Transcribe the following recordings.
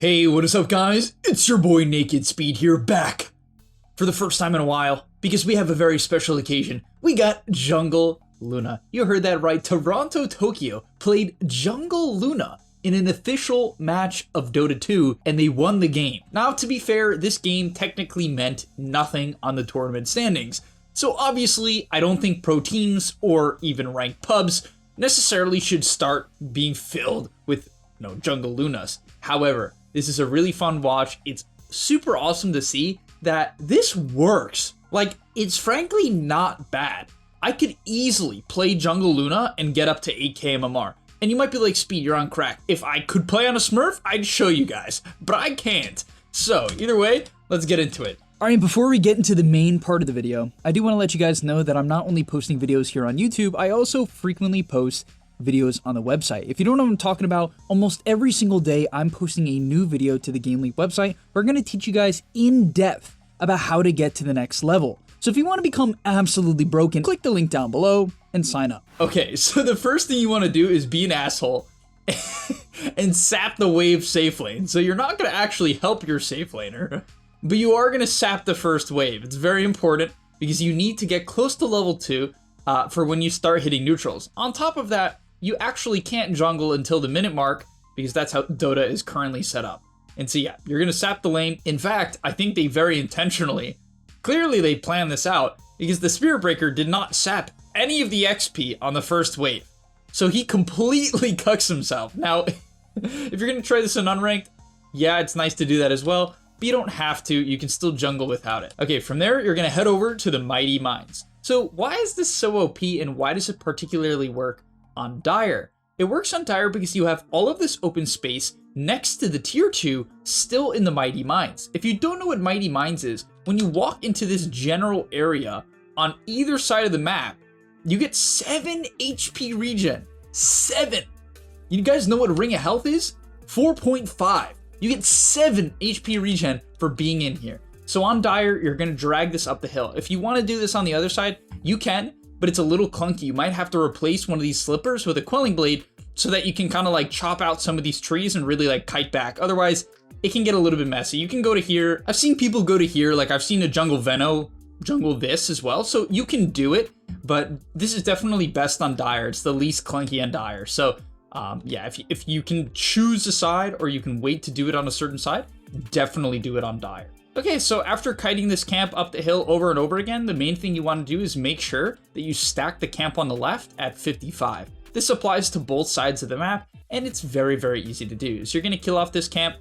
Hey, what is up guys? It's your boy Naked Speed here, back for the first time in a while, because we have a very special occasion. We got Jungle Luna. You heard that right, Toronto Tokyo played Jungle Luna in an official match of Dota 2, and they won the game. Now, to be fair, this game technically meant nothing on the tournament standings. So obviously, I don't think pro teams or even ranked pubs necessarily should start being filled with, Jungle Lunas. However, this is a really fun watch. It's super awesome to see that this works. Like, it's frankly not bad. I could easily play Jungle Luna and get up to 8k MMR. And you might be like, Speed, you're on crack. If I could play on a Smurf, I'd show you guys, but I can't. So either way, let's get into it. Alright, before we get into the main part of the video, I do want to let you guys know that I'm not only posting videos here on YouTube, I also frequently post videos on the website. If you don't know what I'm talking about, almost every single day I'm posting a new video to the gameleap website. We're going to teach you guys in depth about how to get to the next level. So if you want to become absolutely broken, click the link down below and sign up. Okay, so the first thing you want to do is be an asshole and sap the wave safe lane. So you're not going to actually help your safe laner, but you are going to sap the first wave. It's very important because you need to get close to level 2 for when you start hitting neutrals. On top of that, you actually can't jungle until the minute mark because that's how Dota is currently set up. And so yeah, you're going to sap the lane. In fact, I think they very intentionally, clearly they planned this out because the Spirit Breaker did not sap any of the XP on the first wave. So he completely cucks himself. Now, if you're going to try this in unranked, yeah, it's nice to do that as well, but you don't have to. You can still jungle without it. Okay, from there, you're going to head over to the Mighty Mines. So why is this so OP and why does it particularly work on Dire? It works on Dire because you have all of this open space next to the tier 2 still in the Mighty Mines. If you don't know what Mighty Mines is, when you walk into this general area on either side of the map, you get 7 HP regen. 7! You guys know what Ring of Health is? 4.5. You get 7 HP regen for being in here. So on Dire, you're going to drag this up the hill. If you want to do this on the other side, you can, but it's a little clunky. You might have to replace one of these slippers with a quelling blade so that you can kind of like chop out some of these trees and really like kite back. Otherwise, it can get a little bit messy. You can go to here. I've seen people go to here. Like I've seen a jungle Veno jungle this as well. So you can do it, but this is definitely best on Dire. It's the least clunky on Dire. So yeah, if you can choose a side or you can wait to do it on a certain side, definitely do it on Dire. Okay, so after kiting this camp up the hill over and over again, the main thing you want to do is make sure that you stack the camp on the left at 55. This applies to both sides of the map, and it's very, very easy to do. So you're going to kill off this camp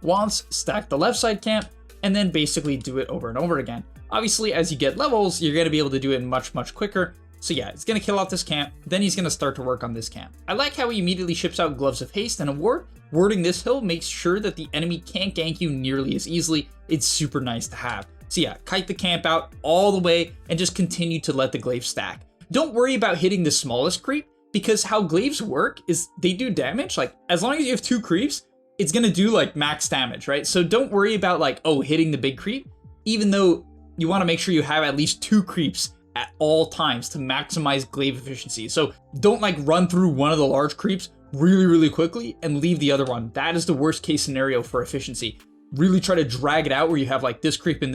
once, stack the left side camp, and then basically do it over and over again. Obviously, as you get levels, you're going to be able to do it much, much quicker. So yeah, it's going to kill off this camp, then he's going to start to work on this camp. I like how he immediately ships out Gloves of Haste and a ward. Warding this hill makes sure that the enemy can't gank you nearly as easily. It's super nice to have. So yeah, kite the camp out all the way and just continue to let the glaive stack. Don't worry about hitting the smallest creep because how glaives work is they do damage. Like as long as you have 2 creeps, it's going to do like max damage, right? So don't worry about like, oh, hitting the big creep, even though you want to make sure you have at least 2 creeps at all times to maximize glaive efficiency. So don't like run through one of the large creeps really, really quickly and leave the other one. That is the worst case scenario for efficiency. Really try to drag it out where you have like this creep and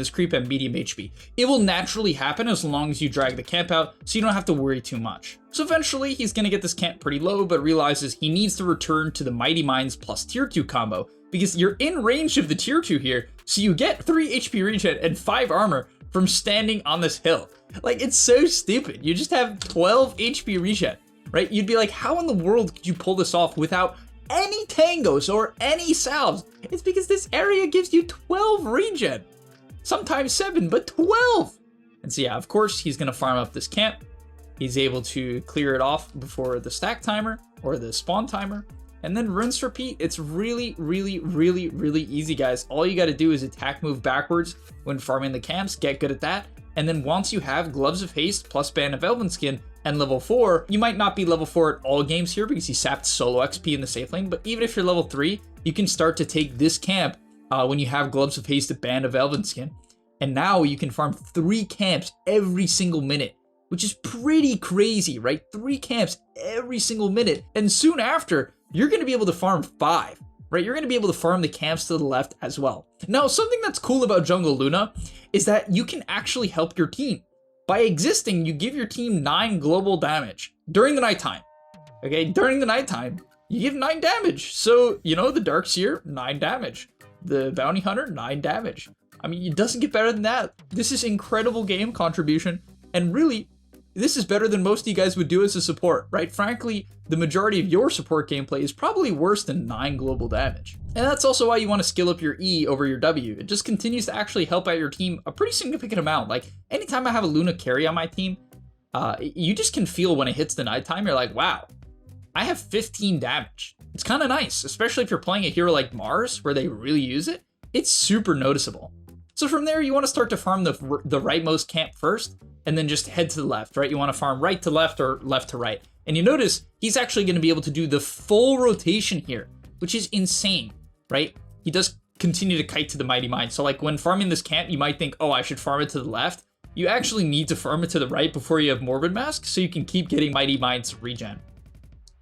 medium HP. It will naturally happen as long as you drag the camp out, so you don't have to worry too much. So eventually he's going to get this camp pretty low, but realizes he needs to return to the Mighty Mines plus tier 2 combo because you're in range of the tier 2 here, so you get 3 HP regen and 5 armor from standing on this hill. Like, it's so stupid. You just have 12 HP regen, right? You'd be like, how in the world could you pull this off without any tangos or any salves? It's because this area gives you 12 regen. Sometimes 7, but 12. And so yeah, of course, he's going to farm up this camp. He's able to clear it off before the stack timer or the spawn timer. And then rinse repeat. It's really, really, really, really easy, guys. All you got to do is attack move backwards when farming the camps. Get good at that. And then once you have Gloves of Haste plus Band of Elven Skin and level 4, you might not be level 4 at all games here because you sapped solo XP in the safe lane, but even if you're level 3, you can start to take this camp when you have Gloves of Haste, Band of Elven Skin. And now you can farm 3 camps every single minute, which is pretty crazy, right? 3 camps every single minute. And soon after, you're going to be able to farm 5. right? You're going to be able to farm the camps to the left as well. Now, something that's cool about Jungle Luna is that you can actually help your team. By existing, you give your team 9 global damage during the nighttime. Okay, during the nighttime, you give 9 damage. So, you know, the Dark Seer, 9 damage. The Bounty Hunter, 9 damage. I mean, it doesn't get better than that. This is incredible game contribution. And really, this is better than most of you guys would do as a support, right? Frankly, the majority of your support gameplay is probably worse than 9 global damage. And that's also why you want to skill up your E over your W. It just continues to actually help out your team a pretty significant amount. Like, anytime I have a Luna carry on my team, you just can feel when it hits the nighttime, you're like, wow, I have 15 damage. It's kind of nice, especially if you're playing a hero like Mars, where they really use it. It's super noticeable. So from there, you want to start to farm the rightmost camp first, and then just head to the left, right? You want to farm right to left or left to right. And you notice he's actually going to be able to do the full rotation here, which is insane, right? He does continue to kite to the Mighty Mine. So like when farming this camp, you might think, oh, I should farm it to the left. You actually need to farm it to the right before you have Morbid Mask, so you can keep getting Mighty Mine's regen.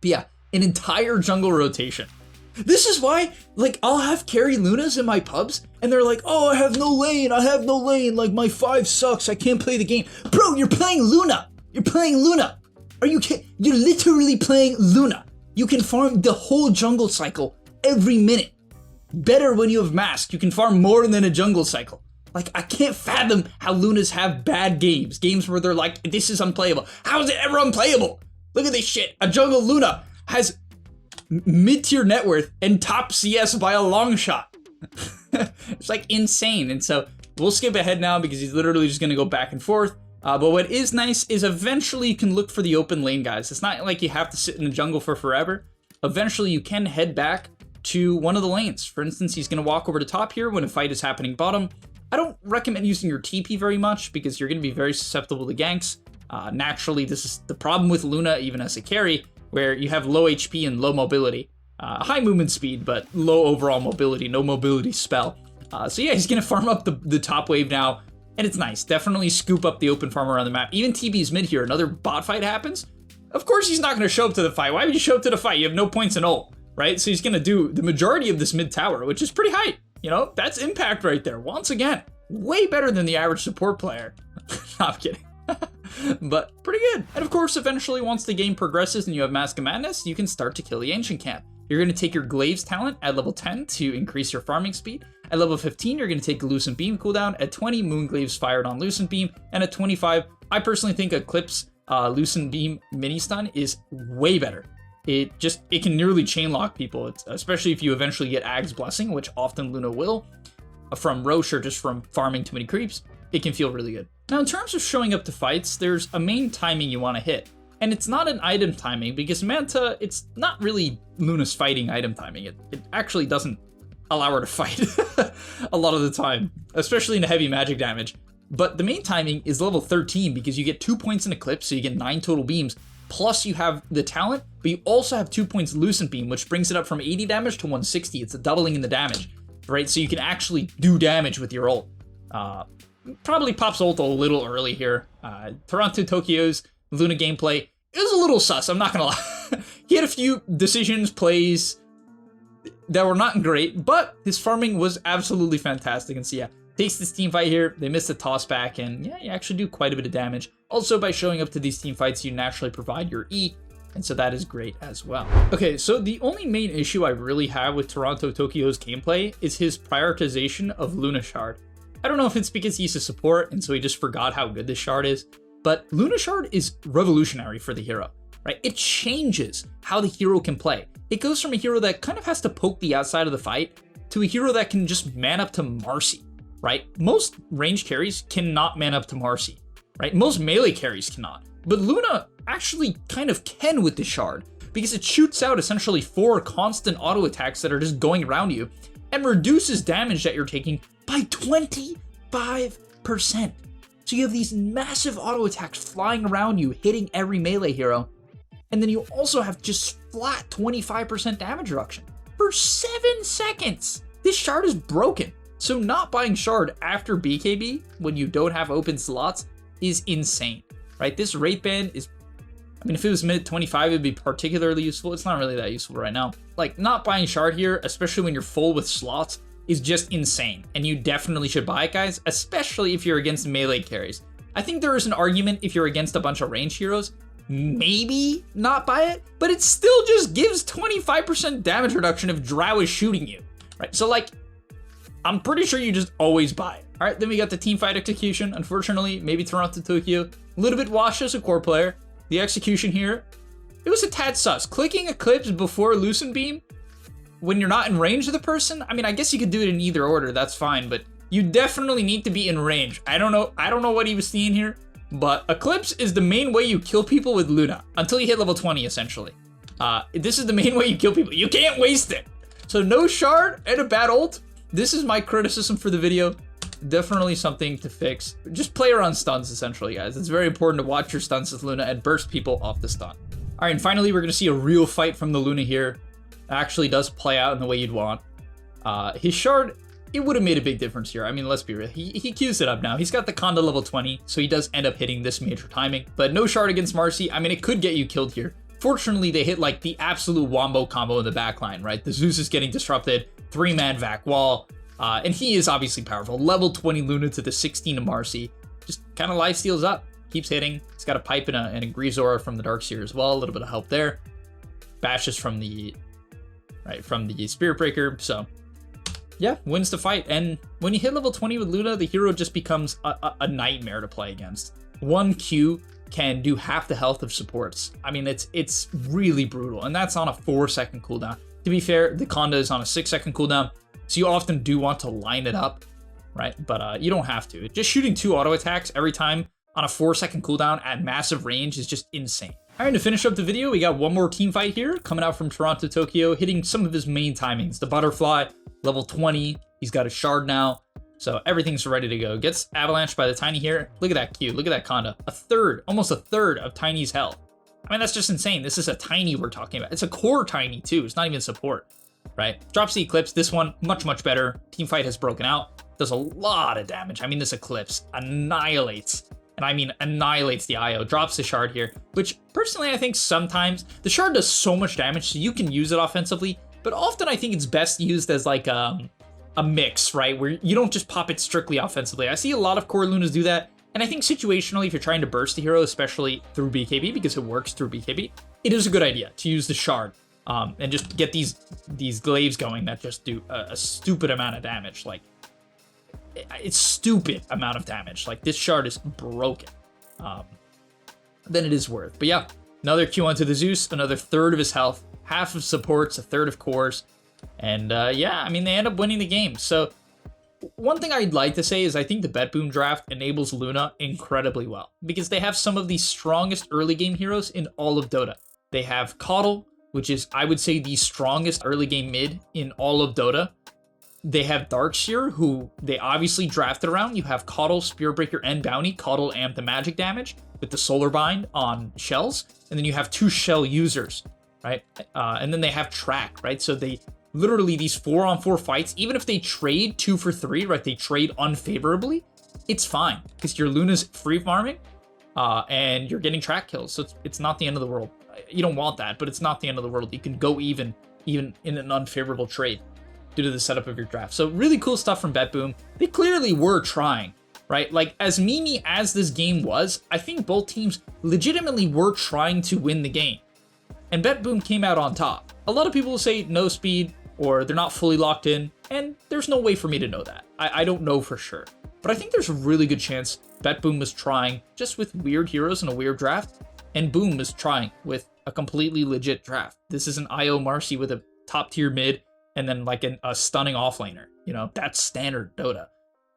But yeah, an entire jungle rotation. This is why, like, I'll have carry Lunas in my pubs, and they're like, oh, I have no lane, like, my 5 sucks, I can't play the game. Bro, you're playing Luna! You're playing Luna! Are you kidding? You're literally playing Luna! You can farm the whole jungle cycle every minute. Better when you have Mask, you can farm more than a jungle cycle. Like, I can't fathom how Lunas have bad games where they're like, this is unplayable. How is it ever unplayable? Look at this shit. A jungle Luna has mid-tier net worth and top CS by a long shot. It's like insane. And so we'll skip ahead now because he's literally just going to go back and forth. But what is nice is eventually you can look for the open lane, guys. It's not like you have to sit in the jungle for forever. Eventually you can head back to one of the lanes. For instance, he's going to walk over to top here when a fight is happening bottom. I don't recommend using your TP very much because you're going to be very susceptible to ganks. Naturally, this is the problem with Luna, even as a carry, where you have low HP and low mobility. High movement speed, but low overall mobility, no mobility spell. So yeah, he's going to farm up the top wave now, and it's nice. Definitely scoop up the open farm around the map. Even TB's mid here, another bot fight happens. Of course he's not going to show up to the fight. Why would you show up to the fight? You have no points in ult, right? So he's going to do the majority of this mid tower, which is pretty high. You know, that's impact right there. Once again, way better than the average support player. No, I'm kidding. But pretty good. And of course, eventually, once the game progresses and you have Mask of Madness, you can start to kill the Ancient Camp. You're going to take your Glaives talent at level 10 to increase your farming speed. At level 15, you're going to take a Lucent Beam cooldown. At 20, Moonglaives fired on Lucent Beam. And at 25, I personally think Eclipse Lucent Beam mini stun is way better. It can nearly chain lock people, especially if you eventually get Ag's Blessing, which often Luna will, from Roche or just from farming too many creeps. It can feel really good. Now, in terms of showing up to fights, there's a main timing you want to hit. And it's not an item timing, because Manta, it's not really Luna's fighting item timing. It actually doesn't allow her to fight a lot of the time, especially in heavy magic damage. But the main timing is level 13, because you get 2 points in Eclipse, so you get 9 total beams, plus you have the talent, but you also have 2 points Lucent Beam, which brings it up from 80 damage to 160. It's a doubling in the damage, right? So you can actually do damage with your ult. Probably pops ult a little early here. Toronto Tokyo's Luna gameplay is a little sus, I'm not gonna lie. He had a few decisions, plays that were not great, but his farming was absolutely fantastic. And so yeah, takes this team fight here, they miss the toss back, and yeah, you actually do quite a bit of damage. Also, by showing up to these team fights, you naturally provide your E, and so that is great as well. Okay, so the only main issue I really have with Toronto Tokyo's gameplay is his prioritization of Luna Shard. I don't know if it's because he's a support and so he just forgot how good this shard is, but Luna Shard is revolutionary for the hero, right? It changes how the hero can play. It goes from a hero that kind of has to poke the outside of the fight to a hero that can just man up to Marcy, right? Most range carries cannot man up to Marcy, right? Most melee carries cannot, but Luna actually kind of can with the shard because it shoots out essentially 4 constant auto attacks that are just going around you and reduces damage that you're taking by 25%. So you have these massive auto attacks flying around you, hitting every melee hero. And then you also have just flat 25% damage reduction for 7 seconds. This shard is broken. So not buying shard after BKB when you don't have open slots is insane, right? This rate ban is I mean, if it was minute 25, it'd be particularly useful. It's not really that useful right now. Like, not buying Shard here, especially when you're full with slots, is just insane. And you definitely should buy it, guys, especially if you're against melee carries. I think there is an argument if you're against a bunch of range heroes, maybe not buy it, but it still just gives 25% damage reduction if Drow is shooting you, right? So, like, I'm pretty sure you just always buy it. All right, then we got the teamfight execution. Unfortunately, maybe Toronto Tokyo, a little bit washed as a core player. The execution here, it was a tad sus. Clicking Eclipse before Lucent Beam when you're not in range of the person, I mean, I guess you could do it in either order, that's fine, but you definitely need to be in range. I don't know what he was seeing here, but Eclipse is the main way you kill people with Luna, until you hit level 20, essentially. This is the main way you kill people. You can't waste it. So no Shard and a bad ult. This is my criticism for the video. Definitely something to fix. Just play around stuns, essentially, guys. It's very important to watch your stuns with Luna and burst people off the stun. All right, and finally, we're going to see a real fight from the Luna here. It actually does play out in the way you'd want. His Shard, it would have made a big difference here. I mean, let's be real. He queues it up now. He's got the Conda level 20, so he does end up hitting this major timing. But no Shard against Marcy. I mean, it could get you killed here. Fortunately, they hit, like, the absolute wombo combo in the backline, right? The Zeus is getting disrupted. 3-man Vac Wall. And he is obviously powerful. Level 20 Luna to the 16 of Marcy. Just kind of lifesteals up. Keeps hitting. He's got a pipe and a Greaseaura from the Darkseer as well. A little bit of help there. Bashes from the Spirit Breaker. So, yeah, wins the fight. And when you hit level 20 with Luna, the hero just becomes a nightmare to play against. 1 Q can do half the health of supports. I mean, it's really brutal. And that's on a 4-second cooldown. To be fair, the Conda is on a 6-second cooldown. So you often do want to line it up, right? But you don't have to. Just shooting 2 auto attacks every time on a 4-second cooldown at massive range is just insane. All right, to finish up the video, we got one more team fight here coming out from Toronto Tokyo, hitting some of his main timings. The Butterfly, level 20. He's got a Shard now. So everything's ready to go. Gets avalanched by the Tiny here. Look at that Q. Look at that Conda. Almost a third of Tiny's health. I mean, that's just insane. This is a Tiny we're talking about. It's a core Tiny too. It's not even support. Right? Drops the Eclipse. This one, much better. Teamfight has broken out. Does a lot of damage. I mean, this Eclipse annihilates, and I mean annihilates the IO. Drops the Shard here, which personally I think sometimes the Shard does so much damage, so you can use it offensively, but often I think it's best used as like a mix, right? Where you don't just pop it strictly offensively. I see a lot of core Lunas do that, and I think situationally, if you're trying to burst the hero, especially through BKB, because it works through BKB, it is a good idea to use the Shard. And just get these glaives going that just do a stupid amount of damage. Like, it's stupid amount of damage. Like, this Shard is broken. Then it is worth. But yeah, another Q onto the Zeus, another third of his health, half of supports, a third of cores. And yeah, I mean, they end up winning the game. So one thing I'd like to say is I think the Bet Boom draft enables Luna incredibly well, because they have some of the strongest early game heroes in all of Dota. They have Caudle, which is, I would say, the strongest early game mid in all of Dota. They have Darkseer, who they obviously drafted around. You have Caudle, Spirit Breaker, and Bounty. Caudle amp the magic damage with the Solar Bind on shells. And then you have 2 shell users, right? And then they have Track, right? So they literally, these 4-on-4 fights, even if they trade 2 for 3, right? They trade unfavorably, it's fine, because your Luna's free farming and you're getting track kills. So it's not the end of the world. You don't want that, but it's not the end of the world. You can go even in an unfavorable trade due to the setup of your draft. So really cool stuff from Bet Boom. They clearly were trying, right? Like, as memey as this game was, I think both teams legitimately were trying to win the game. And Bet Boom came out on top. A lot of people will say no speed, or they're not fully locked in, and there's no way for me to know that. I don't know for sure. But I think there's a really good chance Bet Boom was trying just with weird heroes in a weird draft, and Boom is trying with a completely legit draft. This is an IO Marcy with a top tier mid, and then like a stunning offlaner. You know, that's standard Dota.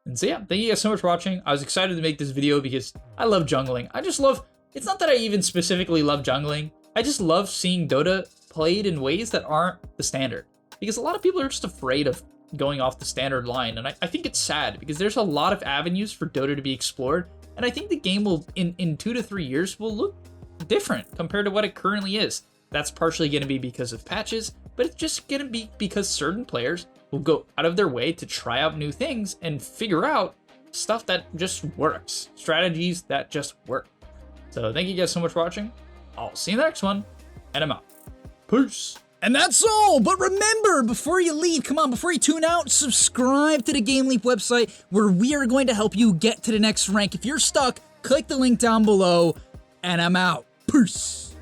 And so yeah, thank you guys so much for watching. I was excited to make this video because I love jungling. I just love, it's not that I even specifically love jungling. I just love seeing Dota played in ways that aren't the standard. Because a lot of people are just afraid of going off the standard line. And I think it's sad because there's a lot of avenues for Dota to be explored. And I think the game will, in 2 to 3 years, will look different compared to what it currently is. That's partially going to be because of patches, but it's just going to be because certain players will go out of their way to try out new things and figure out stuff that just works, strategies that just work. So thank you guys so much for watching. I'll see you in the next one, and I'm out. Peace. And that's all. But remember, before you leave, come on, before you tune out, subscribe to the gameleap website where we are going to help you get to the next rank. If you're stuck, click the link down below, and I'm out. Peace.